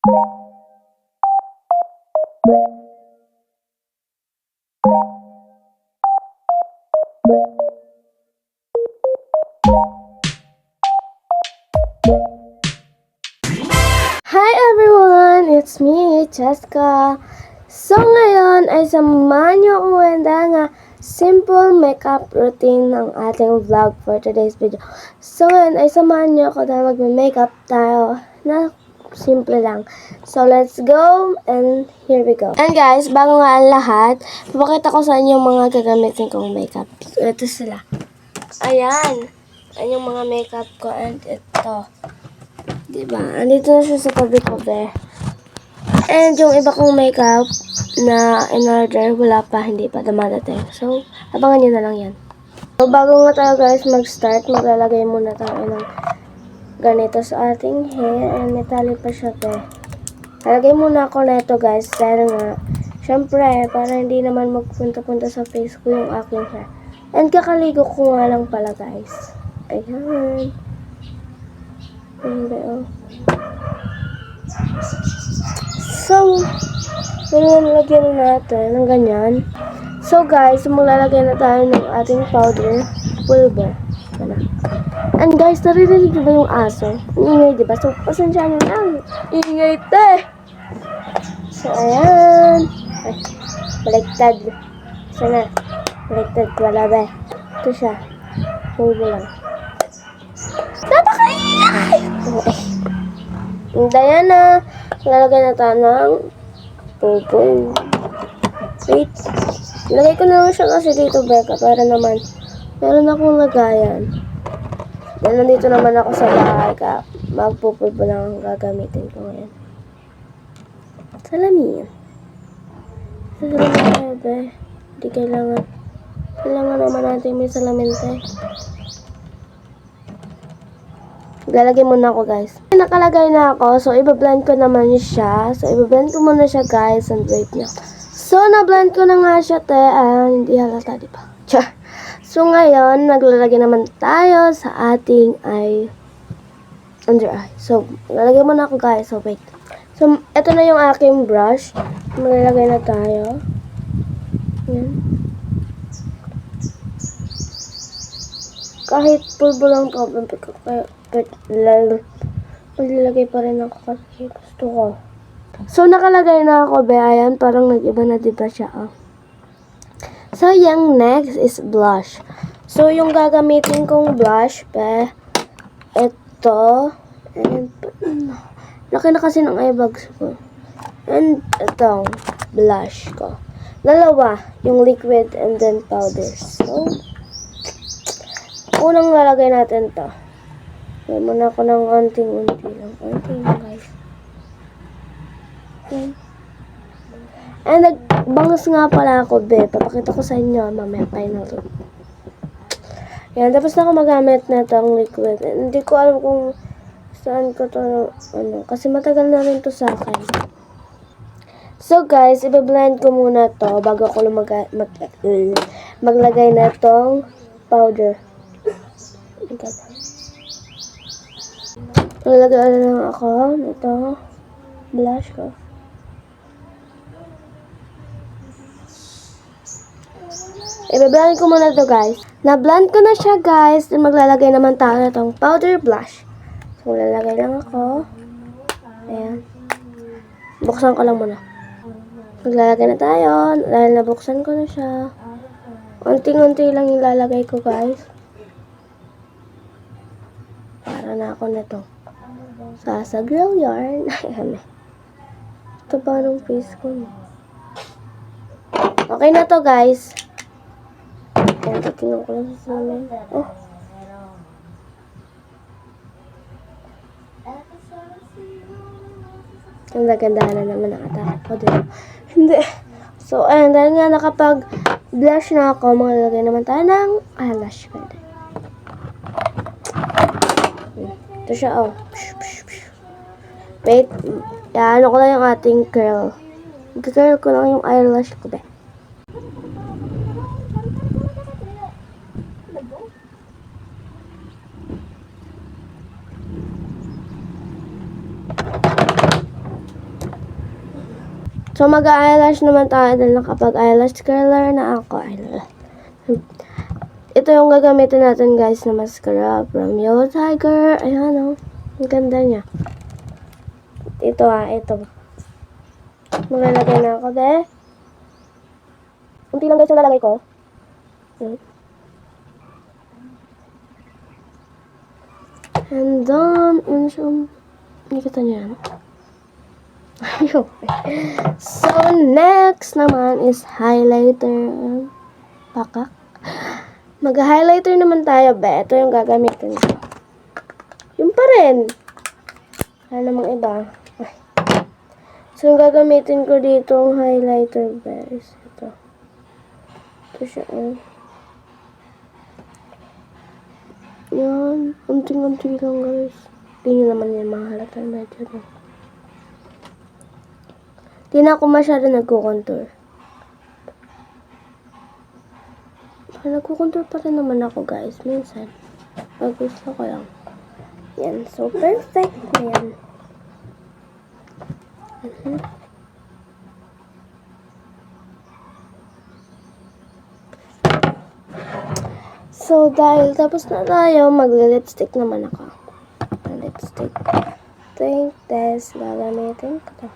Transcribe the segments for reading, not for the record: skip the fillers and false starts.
Hi everyone! It's me, Cheska. So ngayon ay samahan niyo akong wenda nga simple makeup routine ng ating vlog for today's video. So ngayon ay samahan niyo ako dahil magme-makeup tayo na simple lang. So let's go and here we go. And guys, bago nga ang lahat, papakita ko sa inyo mga gagamitin kong makeup. So ito sila. Ayan. Ayan yung mga makeup ko and ito. Diba? Andito na siya sa tabi ko, be. And yung iba kong makeup na in-order, wala pa, hindi pa dumadating. So, abangan nyo na lang yan. So, bago nga tayo guys mag-start, maglalagay muna tayo ng ganito sa ating hair. And may tali pa siya, be. Lalagay muna ako na ito guys, dahil nga, syempre, para hindi naman magpunta-punta sa face ko yung aking hair. And kakaligo ko nga lang pala guys. Ayan. So, lagyan natin ng ganyan. So guys, maglalagay na tayo ng ating powder pulver. And guys, naririnig nyo ba yung aso? Ingay, diba? So, pasensya nyo lang. Ingay, te! So, ayan. Ay, baliktad. Sana. Baliktad, wala ba? Ito siya. Pulver lang. Napakaingay! And ayan na. Lalagay na tayo ng pulpo. Wait. Lagay ko na lang siya kasi dito, Becca. Para naman, meron akong lagayan. Dahil nandito naman ako sa bahay ka. Magpupulpo lang ang gagamitin ko ngayon. Salamin. Salamin tayo, be. Hindi kailangan. Kailangan naman natin may salamin tayo. Lalagay muna ako guys. Nakalagay na ako. So, iba-blend ko naman siya. So, iba-blend ko muna siya guys. And wait niyo. So, na-blend ko na nga siya te. Hindi halata, diba? So, ngayon, naglalagay naman tayo sa ating under eye. So, lalagay muna ako guys. So, wait. So, ito na yung aking brush. Maglalagay na tayo. Yan. Kahit pulbo lang to, maglilagay pa rin ako kasi gusto ko. So, nakalagay na ako, be. Ayan, parang nag-iba na diba siya, oh. So, yung next is blush. So, yung gagamitin kong blush, be, ito, and, laki na kasi ng eye bags ko. And, itong blush ko. Dalawa, yung liquid and then powder. So, unang lalagay natin to. Lagyan muna ako ng unting-unti lang. Unting lang, guys. Okay. And nagbangas nga pala ako, be. Papakita ko sa inyo mamaya final look. Yan, tapos na ako magamit na itong liquid. And hindi ko alam kung saan ko to, kasi matagal na rin to sa akin. So, guys, iba-blend ko muna to bago ako maglagay na itong powder. Lalagay lang ako nito blush ko. I-blend ko muna to guys. Na-blend ko na siya guys. Then maglalagay naman tayo na itong powder blush. So lalagay lang ako. Ayan. Buksan ko lang muna. Maglalagay na tayo. Dahil nabuksan ko na siya. Unting-unti lang yung lalagay ko guys. Para na ako na to. Sa Girl Yarn. Ito ba nung face ko? Okay na to guys. Ayan, titignan ko lang sa salamin. Oh. Ganda-ganda na naman ang attack ko dito. Hindi. So, ayan, dahil nga nakapag-blush na ako, maglalagay naman tayo ng eyelash. Ito siya, oh. Wait. Yan, ano ko lang yung ating curl. Curl ko lang yung eyelash ko, be. So, mag-eyelash naman tayo dahil nakapag-eyelash curler na ako. Ito yung gagamitin natin guys na mascara from Yellow Tiger. Ayan ang ganda niya. Ito ito. Maglalagay na ako de. Unti lang guys yung lalagay ko. And then, nakita niyo yan? So, next naman is highlighter. Pakak. Mag-highlighter naman tayo, be. Ito yung gagamitin ko. Yung pa rin. Wala namang iba. Ay. So, yung gagamitin ko dito ang highlighter, guys. Ito. Ito siya, Yan. Unting-unting lang, guys. Hindi nyo naman yan mahalata. Medyo na. Hindi na ako masyado nagko-contour. Nagko-contour pa rin naman ako, guys. Minsan. Pag gusto ko lang. Yan. So, perfect na yan. So, dahil tapos na tayo, mag-lipstick naman ako. Lipstick. Think this. Gagamitin ko to.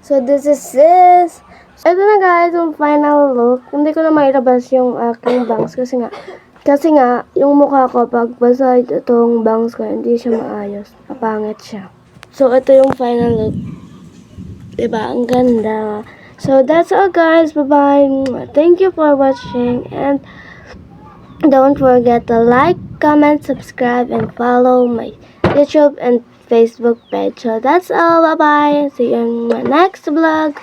So, this is this. Ito na guys, yung final look. Hindi ko na mailabas yung aking bangs kasi nga, yung mukha ko, pag basa itong bangs ko, hindi siya maayos. Kapangit siya. So, ito yung final look. Diba? Ang ganda. So, that's all guys. Bye-bye. Thank you for watching. And don't forget to like, comment, subscribe, and follow my YouTube and Facebook page. So, that's all. Bye-bye. See you in my next vlog.